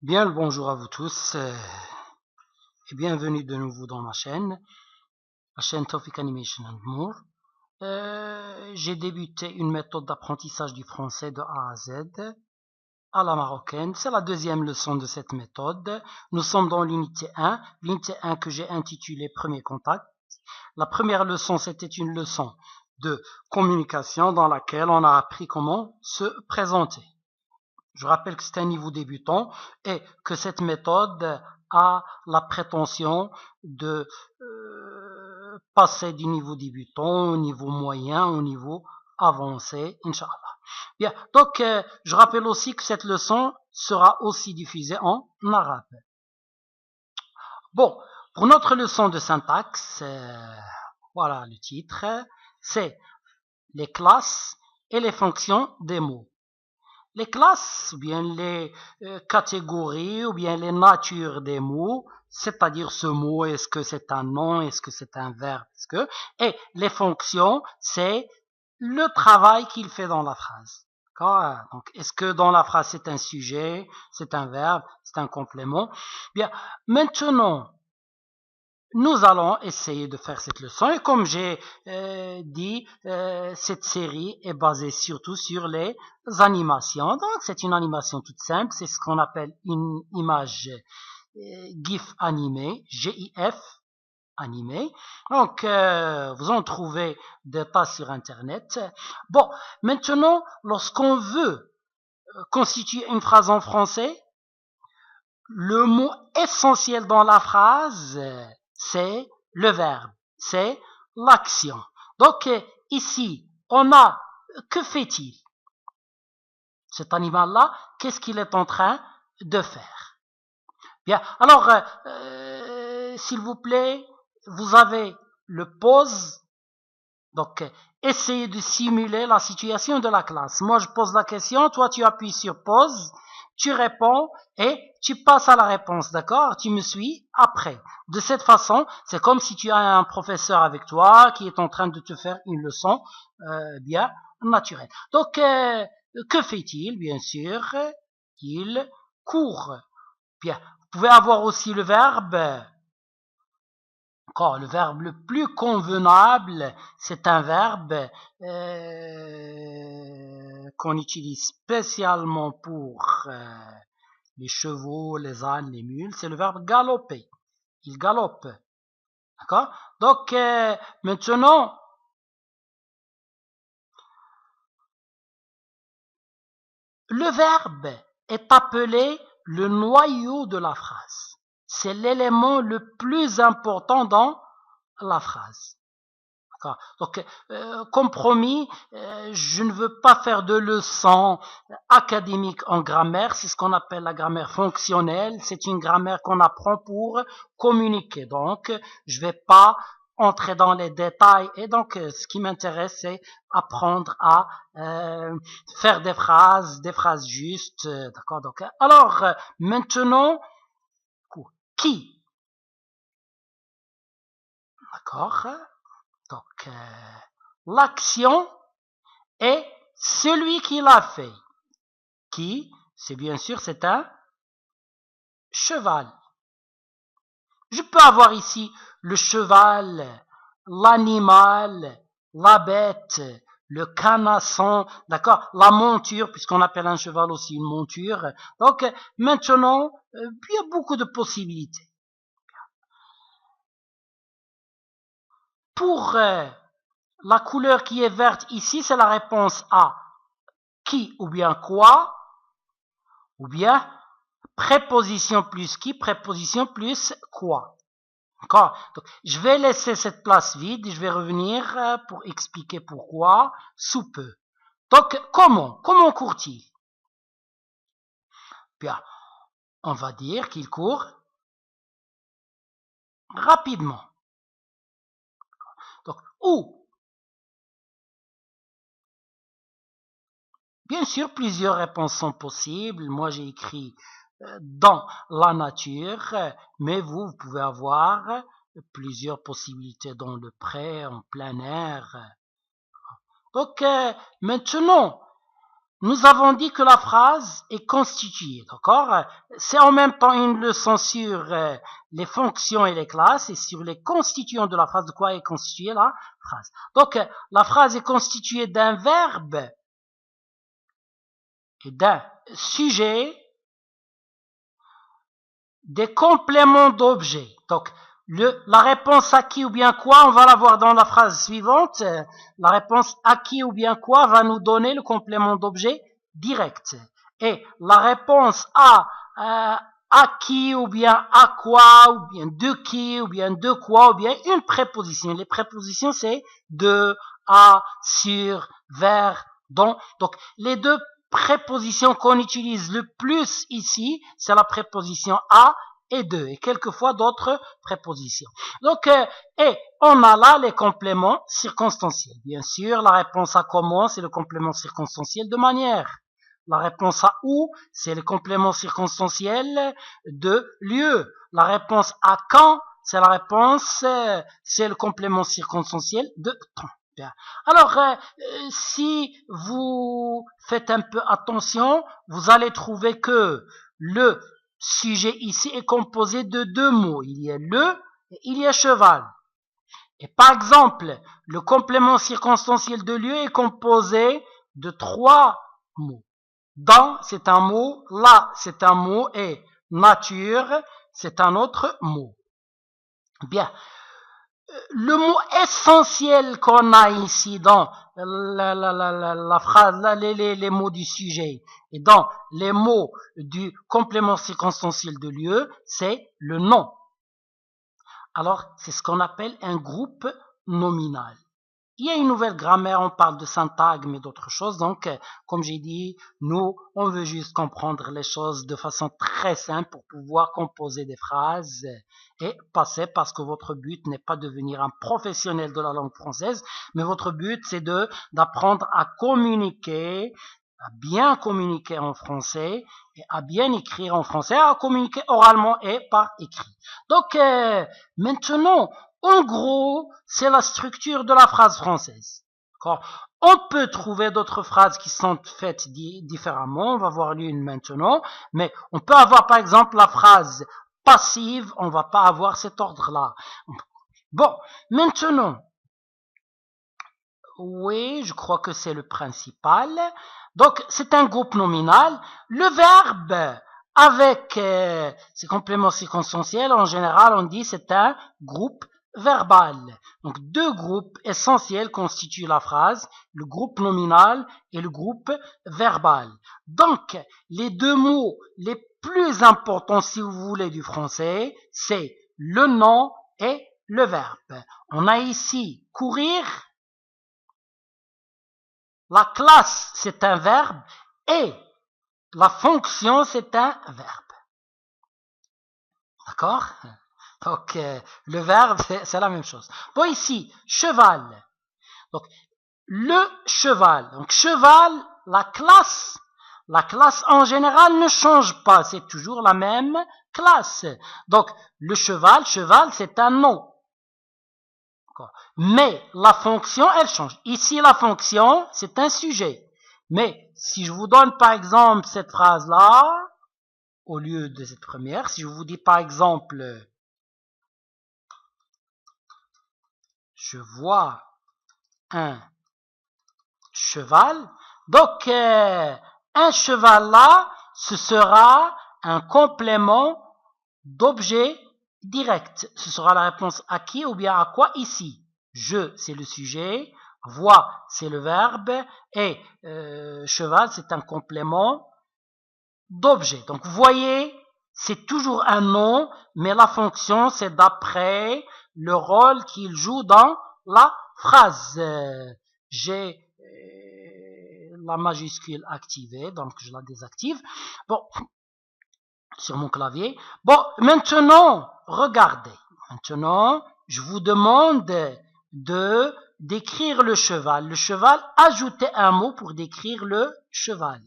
Bien le bonjour à vous tous et bienvenue de nouveau dans ma chaîne, la chaîne Tawfiq Animation and More. J'ai débuté une méthode d'apprentissage du français de A à Z à la marocaine. C'est la deuxième leçon de cette méthode. Nous sommes dans l'unité 1 que j'ai intitulée Premier contact. La première leçon, c'était une leçon de communication dans laquelle on a appris comment se présenter. Je rappelle que c'est un niveau débutant et que cette méthode a la prétention de passer du niveau débutant au niveau moyen, au niveau avancé, Inch'Allah. Bien, donc je rappelle aussi que cette leçon sera aussi diffusée en arabe. Bon, pour notre leçon de syntaxe, voilà le titre, c'est les classes et les fonctions des mots. Les classes, ou bien les catégories, ou bien les natures des mots, c'est-à-dire ce mot, est-ce que c'est un nom, est-ce que c'est un verbe, et les fonctions, c'est le travail qu'il fait dans la phrase. Donc, est-ce que dans la phrase c'est un sujet, c'est un verbe, c'est un complément? Bien, maintenant, nous allons essayer de faire cette leçon et comme j'ai dit, cette série est basée surtout sur les animations. Donc c'est une animation toute simple, c'est ce qu'on appelle une image GIF animée, GIF animée. Donc vous en trouvez des tas sur internet. Bon, maintenant lorsqu'on veut constituer une phrase en français, le mot essentiel dans la phrase, c'est le verbe, c'est l'action. Donc ici, on a, que fait-il? Cet animal-là, qu'est-ce qu'il est en train de faire? Bien, alors, s'il vous plaît, vous avez le pause. Donc, essayez de simuler la situation de la classe. Moi, je pose la question, toi, tu appuies sur pause, tu réponds et tu passes à la réponse, d'accord? Tu me suis après. De cette façon, c'est comme si tu as un professeur avec toi qui est en train de te faire une leçon bien naturelle. Donc, que fait-il? Bien sûr, il court. Bien, vous pouvez avoir aussi le verbe. Encore, le verbe le plus convenable, c'est un verbe qu'on utilise spécialement pour les chevaux, les ânes, les mules. C'est le verbe galoper. Il galope. D'accord? Donc, maintenant, le verbe est appelé le noyau de la phrase. C'est l'élément le plus important dans la phrase. Donc, comme promis, je ne veux pas faire de leçons académiques en grammaire. C'est ce qu'on appelle la grammaire fonctionnelle. C'est une grammaire qu'on apprend pour communiquer. Donc, je ne vais pas entrer dans les détails. Et donc, ce qui m'intéresse, c'est apprendre à faire des phrases justes. D'accord. Donc, alors, maintenant, qui? D'accord. Donc, l'action est celui qui l'a fait. Qui, c'est bien sûr, c'est un cheval. Je peux avoir ici le cheval, l'animal, la bête, le canasson, d'accord, la monture, puisqu'on appelle un cheval aussi une monture. Donc, maintenant, il y a beaucoup de possibilités. Pour la couleur qui est verte ici, c'est la réponse A. Qui ou bien quoi, ou bien préposition plus qui, préposition plus quoi. D'accord? Donc, je vais laisser cette place vide et je vais revenir pour expliquer pourquoi sous peu. Donc, comment court-il? Bien, on va dire qu'il court rapidement. Donc, où? Bien sûr, plusieurs réponses sont possibles. Moi, j'ai écrit dans la nature, mais vous pouvez avoir plusieurs possibilités dans le pré, en plein air. Donc, maintenant, nous avons dit que la phrase est constituée, d'accord? C'est en même temps une leçon sur les fonctions et les classes et sur les constituants de la phrase. De quoi est constituée la phrase? Donc, la phrase est constituée d'un verbe et d'un sujet, des compléments d'objet. Donc, la réponse à qui ou bien quoi, on va la voir dans la phrase suivante. La réponse à qui ou bien quoi va nous donner le complément d'objet direct. Et la réponse à qui ou bien à quoi, ou bien de qui, ou bien de quoi, ou bien une préposition. Les prépositions, c'est de, à, sur, vers, dont. Donc, les deux prépositions qu'on utilise le plus ici, c'est la préposition à et de, et quelquefois d'autres prépositions. Donc, et on a là les compléments circonstanciels. Bien sûr, la réponse à comment, c'est le complément circonstanciel de manière. La réponse à où, c'est le complément circonstanciel de lieu. La réponse à quand, c'est la réponse, c'est le complément circonstanciel de temps. Bien. Alors, si vous faites un peu attention, vous allez trouver que le sujet ici est composé de deux mots. Il y a le et il y a cheval. Et par exemple, le complément circonstanciel de lieu est composé de trois mots. Dans, c'est un mot. Là, c'est un mot. Et nature, c'est un autre mot. Bien. Le mot essentiel qu'on a ici dans la phrase, les mots du sujet et dans les mots du complément circonstanciel de lieu, c'est le nom. Alors, c'est ce qu'on appelle un groupe nominal. Il y a une nouvelle grammaire, on parle de syntagme et d'autres choses. Donc, comme j'ai dit, nous, on veut juste comprendre les choses de façon très simple pour pouvoir composer des phrases et passer, parce que votre but n'est pas de devenir un professionnel de la langue française, mais votre but, c'est d'apprendre à communiquer, à bien communiquer en français et à bien écrire en français, à communiquer oralement et par écrit. Donc, maintenant, en gros, c'est la structure de la phrase française. On peut trouver d'autres phrases qui sont faites différemment, on va voir l'une maintenant, mais on peut avoir par exemple la phrase passive, on va pas avoir cet ordre-là. Bon, maintenant, oui, je crois que c'est le principal. Donc, c'est un groupe nominal. Le verbe avec ses compléments circonstanciels, en général, on dit c'est un groupe verbal. Donc, deux groupes essentiels constituent la phrase, le groupe nominal et le groupe verbal. Donc, les deux mots les plus importants, si vous voulez, du français, c'est le nom et le verbe. On a ici courir. La classe, c'est un verbe et la fonction, c'est un verbe. D'accord? Donc, le verbe, c'est la même chose. Bon, ici, cheval. Donc, le cheval. Donc, cheval, la classe en général ne change pas. C'est toujours la même classe. Donc, le cheval, c'est un nom. Mais la fonction, elle change. Ici, la fonction, c'est un sujet. Mais si je vous donne par exemple cette phrase-là, au lieu de cette première, si je vous dis par exemple, je vois un cheval, donc un cheval là, ce sera un complément d'objet direct. Ce sera la réponse à qui ou bien à quoi ici. Je, c'est le sujet. Vois, c'est le verbe. Et cheval, c'est un complément d'objet. Donc, vous voyez, c'est toujours un nom, mais la fonction, c'est d'après le rôle qu'il joue dans la phrase. J'ai la majuscule activée, donc je la désactive. Bon, sur mon clavier. Bon, maintenant, regardez. Maintenant, je vous demande d'écrire le cheval. Le cheval, ajoutez un mot pour décrire le cheval.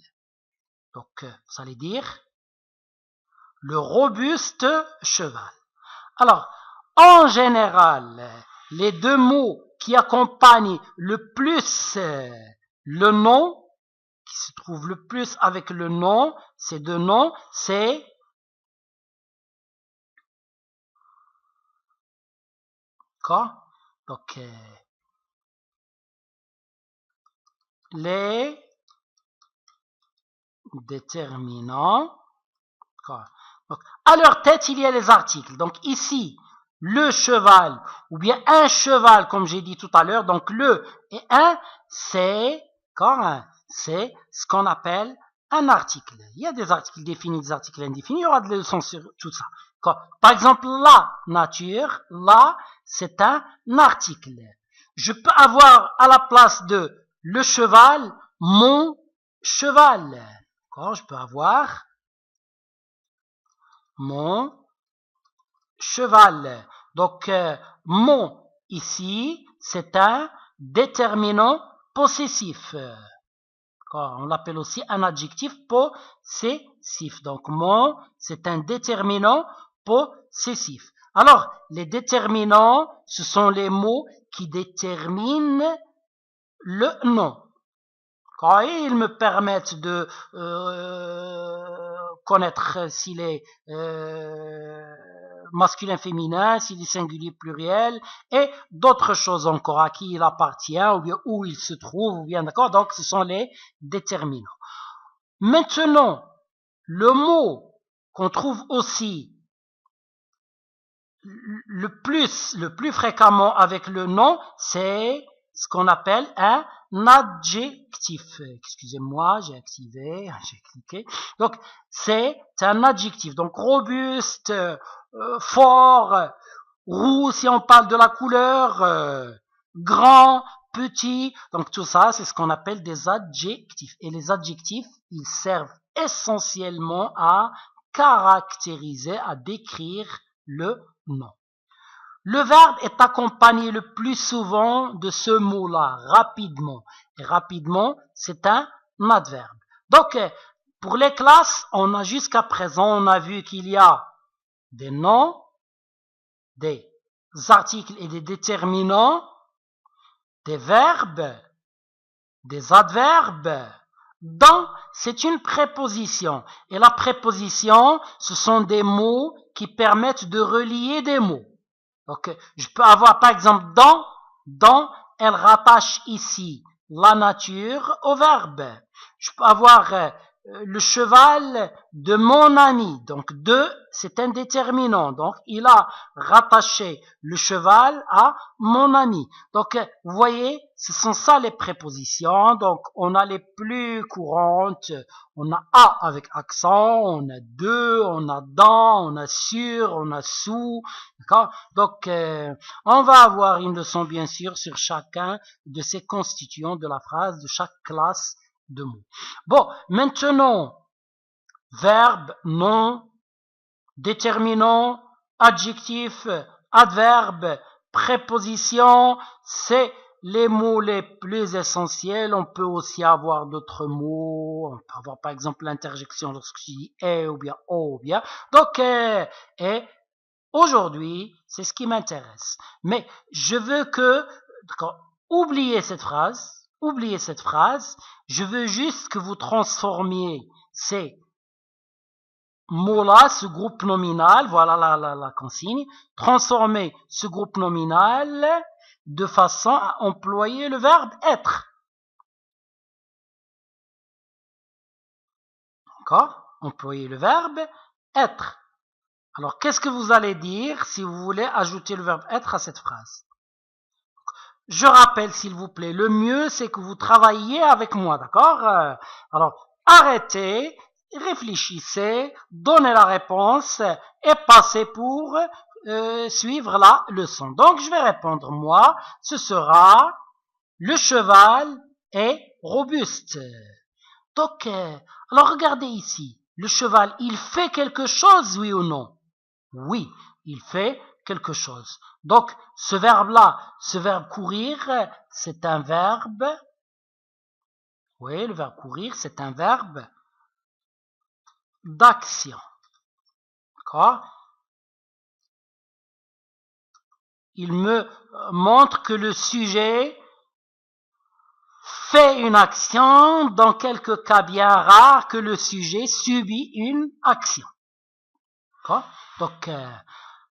Donc, vous allez dire le robuste cheval. Alors, en général, les deux mots qui accompagnent le plus le nom, qui se trouve le plus avec le nom, ces deux noms, c'est quoi? Donc, les déterminants. Quoi? Donc, à leur tête, il y a les articles. Donc ici, le cheval, ou bien un cheval, comme j'ai dit tout à l'heure, donc le et un, c'est ce qu'on appelle un article. Il y a des articles définis, des articles indéfinis, il y aura des leçons sur tout ça. Par exemple, la nature, là, c'est un article. Je peux avoir à la place de le cheval, mon cheval. Je peux avoir mon cheval. Donc, mon, ici, c'est un déterminant possessif. On l'appelle aussi un adjectif possessif. Donc, mon, c'est un déterminant possessif. Alors, les déterminants, ce sont les mots qui déterminent le nom. Ils me permettent de connaître s'il est masculin, féminin, s'il est singulier, pluriel, et d'autres choses encore, à qui il appartient, ou bien où il se trouve, ou bien d'accord. Donc, ce sont les déterminants. Maintenant, le mot qu'on trouve aussi le plus fréquemment avec le nom, c'est ce qu'on appelle un adjectif. Excusez-moi, j'ai activé, j'ai cliqué. Donc, c'est un adjectif. Donc, robuste, fort, roux si on parle de la couleur, grand, petit. Donc, tout ça, c'est ce qu'on appelle des adjectifs. Et les adjectifs, ils servent essentiellement à caractériser, à décrire le nom. Le verbe est accompagné le plus souvent de ce mot-là, rapidement. Et rapidement, c'est un adverbe. Donc, pour les classes, on a jusqu'à présent, on a vu qu'il y a des noms, des articles et des déterminants, des verbes, des adverbes. Dans, c'est une préposition. Et la préposition, ce sont des mots qui permettent de relier des mots. Donc, je peux avoir, par exemple, dans, elle rattache ici la nature au verbe. Je peux avoir le cheval de mon ami. Donc, de, c'est un déterminant. Donc, il a rattaché le cheval à mon ami. Donc, vous voyez, ce sont ça les prépositions. Donc, on a les plus courantes. On a à avec accent, on a de, on a dans, on a sur, on a sous. D'accord? Donc, on va avoir une leçon, bien sûr, sur chacun de ces constituants de la phrase, de chaque classe de mots. Bon, maintenant, verbe, nom, déterminant, adjectif, adverbe, préposition, c'est les mots les plus essentiels. On peut aussi avoir d'autres mots. On peut avoir par exemple l'interjection lorsque je dis est ou bien o ou bien. Donc, et aujourd'hui, c'est ce qui m'intéresse. Mais je veux que, oubliez cette phrase, je veux juste que vous transformiez ces mots-là, ce groupe nominal, voilà la consigne, transformer ce groupe nominal de façon à employer le verbe être. D'accord? Employer le verbe être. Alors, qu'est-ce que vous allez dire si vous voulez ajouter le verbe être à cette phrase? Je rappelle, s'il vous plaît, le mieux, c'est que vous travailliez avec moi, d'accord? Alors, arrêtez, réfléchissez, donnez la réponse et passez pour suivre la leçon. Donc, je vais répondre, moi, ce sera le cheval est robuste. Donc, alors regardez ici, le cheval, il fait quelque chose, oui ou non? Oui, il fait quelque chose. Donc, ce verbe-là, ce verbe courir, c'est un verbe. Oui, le verbe courir, c'est un verbe d'action. D'accord? Il me montre que le sujet fait une action dans quelques cas bien rares que le sujet subit une action. Donc,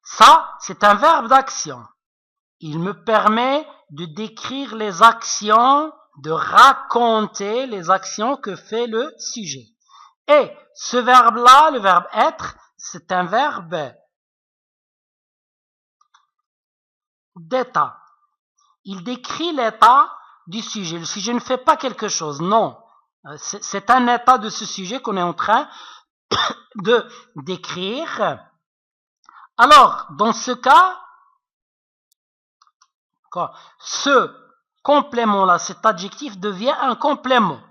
ça, c'est un verbe d'action. Il me permet de décrire les actions, de raconter les actions que fait le sujet. Et ce verbe-là, le verbe être, c'est un verbe d'état. Il décrit l'état du sujet. Le sujet ne fait pas quelque chose, non. C'est un état de ce sujet qu'on est en train de décrire. Alors, dans ce cas, ce complément-là, cet adjectif devient un complément.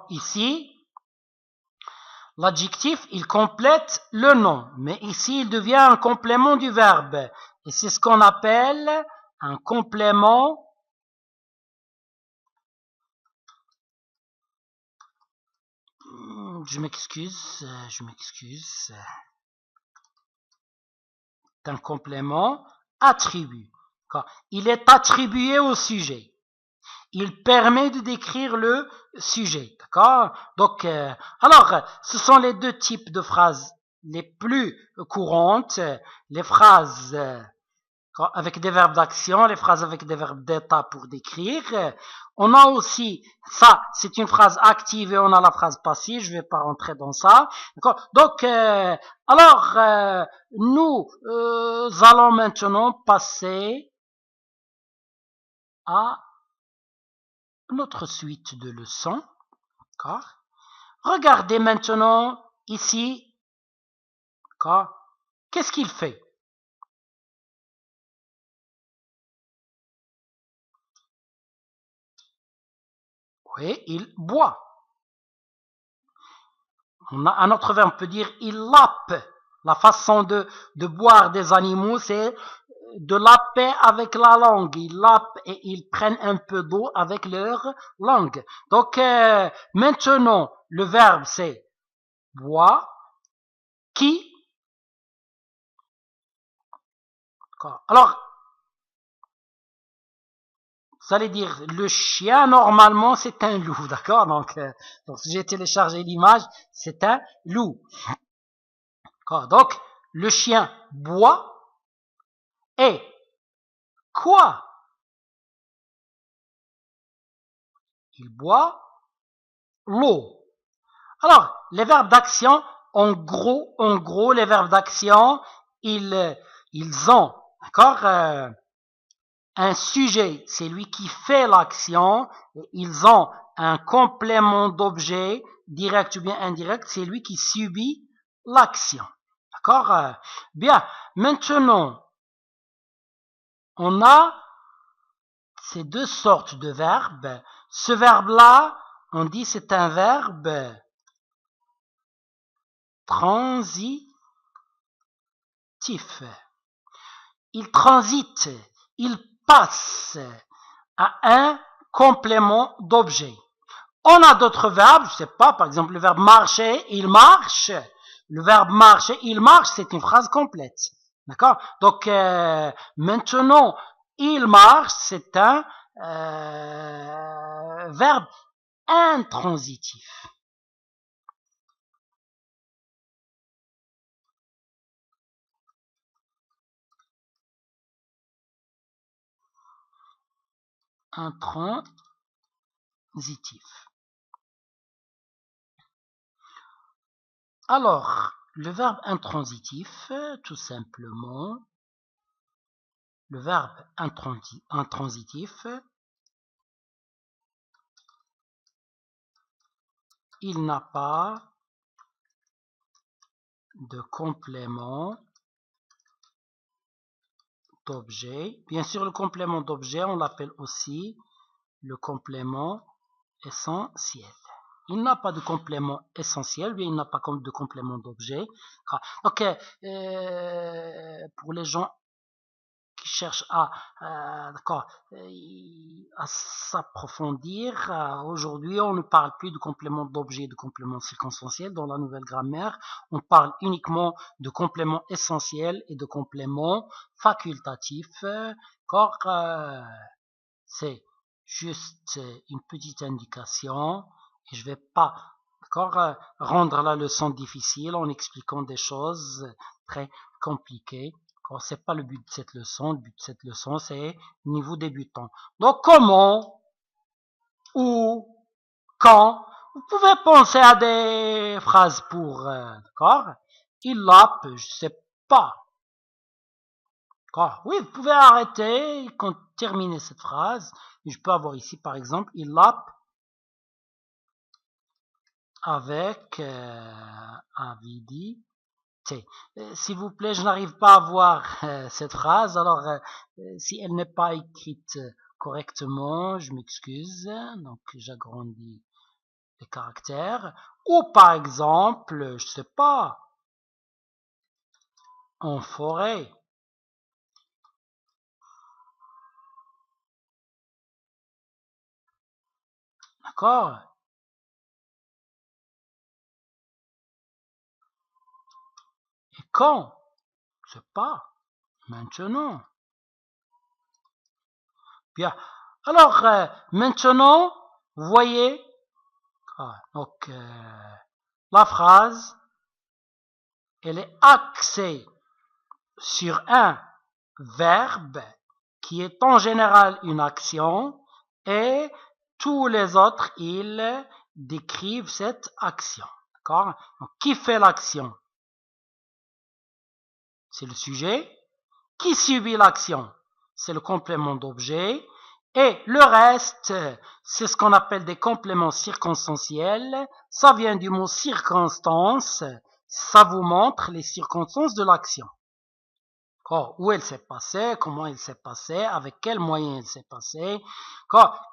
Ici, l'adjectif, il complète le nom, mais ici, il devient un complément du verbe. Et c'est ce qu'on appelle un complément je m'excuse. C'est un complément attribut. Il est attribué au sujet. Il permet de décrire le sujet. D'accord? Donc, alors, ce sont les deux types de phrases les plus courantes. Les phrases avec des verbes d'action, les phrases avec des verbes d'état pour décrire. On a aussi, ça, c'est une phrase active et on a la phrase passive, je ne vais pas rentrer dans ça. Donc, alors, nous allons maintenant passer à notre suite de leçons. Regardez maintenant ici, qu'est-ce qu'il fait? Oui, il boit. On a un autre verbe, on peut dire il lappe. La façon de boire des animaux, c'est de laper avec la langue. Ils lapent et ils prennent un peu d'eau avec leur langue. Donc, maintenant, le verbe, c'est boit, qui. Alors, vous allez dire, le chien, normalement, c'est un loup, d'accord? Donc, si j'ai téléchargé l'image, c'est un loup. Donc, le chien boit et quoi? Il boit l'eau. Alors, les verbes d'action, en gros, les verbes d'action, ils ont, d'accord, un sujet, c'est lui qui fait l'action, et ils ont un complément d'objet, direct ou bien indirect, c'est lui qui subit l'action. D'accord? Bien, maintenant, on a ces deux sortes de verbes. Ce verbe-là, on dit c'est un verbe transitif. Il transite, il passe à un complément d'objet. On a d'autres verbes, je sais pas, par exemple le verbe marcher, il marche. Le verbe marcher, il marche, c'est une phrase complète. D'accord? Donc, maintenant, il marche, c'est un verbe intransitif. Intransitif. Alors, le verbe intransitif, tout simplement, le verbe intransitif, il n'a pas de complément d'objet. Bien sûr, le complément d'objet, on l'appelle aussi le complément essentiel. Il n'a pas de complément essentiel, bien il n'a pas de complément d'objet. Donc, pour les gens qui cherchent à s'approfondir, aujourd'hui on ne parle plus de complément d'objet, de complément circonstanciel dans la nouvelle grammaire. On parle uniquement de complément essentiel et de complément facultatif. C'est juste une petite indication et je vais pas rendre la leçon difficile en expliquant des choses très compliquées. C'est pas le but de cette leçon. Le but de cette leçon, c'est niveau débutant. Donc, comment, où, quand, vous pouvez penser à des phrases pour, d'accord? Il a, je sais pas. Oui, vous pouvez arrêter quand terminer cette phrase. Je peux avoir ici, par exemple, il a avec avidité. S'il vous plaît, je n'arrive pas à voir cette phrase. Alors, si elle n'est pas écrite correctement, je m'excuse. Donc, j'agrandis les caractères. Ou par exemple, je sais pas, en forêt. D'accord? Et quand? Je sais pas. Maintenant. Bien. Alors, maintenant, vous voyez, donc, la phrase, elle est axée sur un verbe qui est en général une action et tous les autres, ils décrivent cette action. D'accord? Donc, qui fait l'action? C'est le sujet. Qui subit l'action? C'est le complément d'objet. Et le reste, c'est ce qu'on appelle des compléments circonstanciels. Ça vient du mot circonstance. Ça vous montre les circonstances de l'action. Où elle s'est passée, comment elle s'est passée, avec quels moyens elle s'est passée.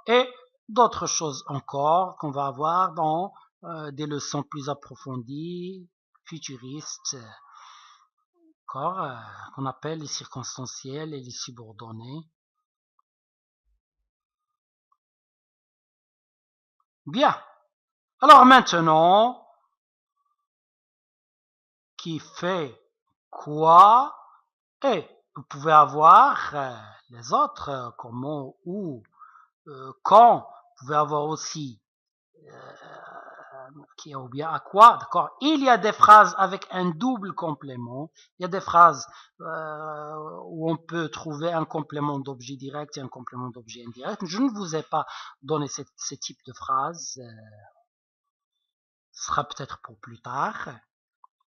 Et d'autres choses encore qu'on va avoir dans des leçons plus approfondies, futuristes, qu'on appelle les circonstanciels et les subordonnés. Bien. Alors maintenant, qui fait quoi? Et vous pouvez avoir les autres, comment, où, quand. Vous pouvez avoir aussi ou bien à quoi, d'accord? Il y a des phrases avec un double complément. Il y a des phrases où on peut trouver un complément d'objet direct et un complément d'objet indirect. Je ne vous ai pas donné ce type de phrase. Ce sera peut-être pour plus tard.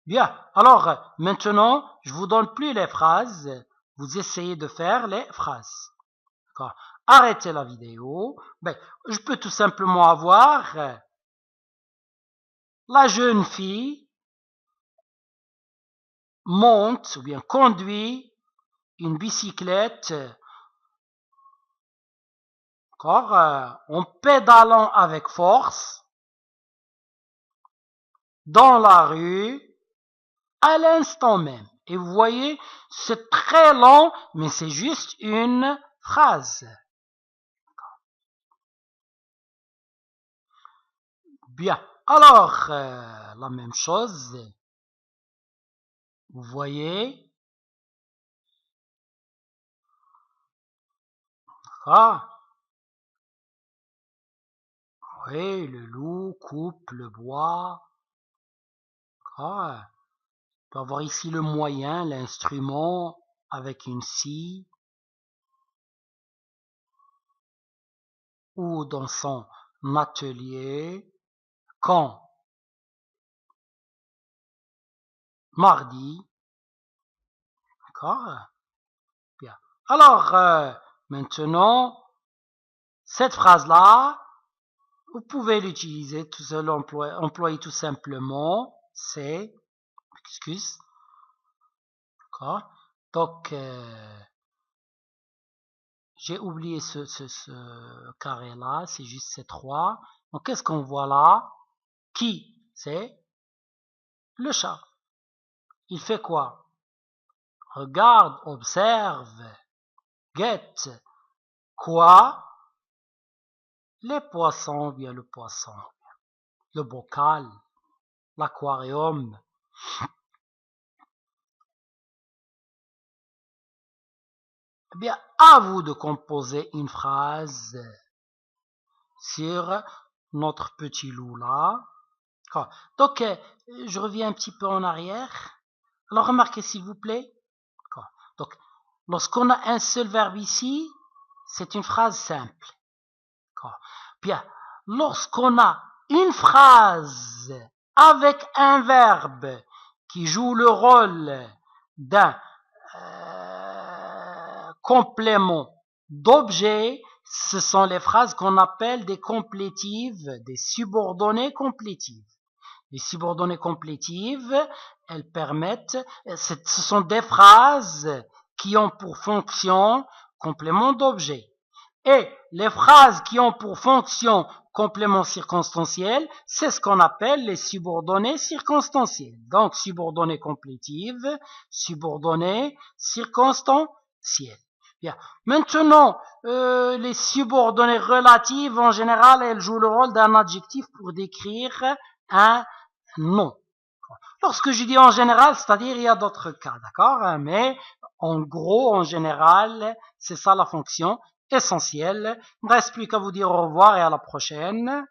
Bien. Alors, maintenant, je vous donne plus les phrases. Vous essayez de faire les phrases. D'accord? Arrêtez la vidéo. Je peux tout simplement avoir la jeune fille monte ou bien conduit une bicyclette en pédalant avec force dans la rue à l'instant même. Et vous voyez, c'est très long, mais c'est juste une phrase. Bien. Alors, la même chose. Vous voyez. Oui, le loup coupe le bois. On peut avoir ici le moyen, l'instrument avec une scie. Ou dans son atelier. Quand? Mardi. D'accord? Bien. Alors, maintenant, cette phrase-là, vous pouvez l'utiliser tout seul, employer tout simplement. C'est, excuse. D'accord? Donc, j'ai oublié ce carré-là, c'est juste ces trois. Donc, qu'est-ce qu'on voit là? Qui? C'est le chat. Il fait quoi? Regarde, observe, guette. Quoi? Les poissons, bien le poisson. Le bocal, l'aquarium. Eh bien, à vous de composer une phrase sur notre petit loup là. Donc, je reviens un petit peu en arrière. Alors, remarquez s'il vous plaît. Donc, lorsqu'on a un seul verbe ici, c'est une phrase simple. Bien, lorsqu'on a une phrase avec un verbe qui joue le rôle d'un complément d'objet, ce sont les phrases qu'on appelle des complétives, des subordonnées complétives. Les subordonnées complétives, elles permettent, ce sont des phrases qui ont pour fonction complément d'objet. Et les phrases qui ont pour fonction complément circonstanciel, c'est ce qu'on appelle les subordonnées circonstancielles. Donc, subordonnées complétives, subordonnées circonstancielles. Bien. Maintenant, les subordonnées relatives, en général, elles jouent le rôle d'un adjectif pour décrire un nom. Lorsque je dis en général, c'est-à-dire il y a d'autres cas, d'accord? Mais en gros, en général, c'est ça la fonction essentielle. Il ne me reste plus qu'à vous dire au revoir et à la prochaine.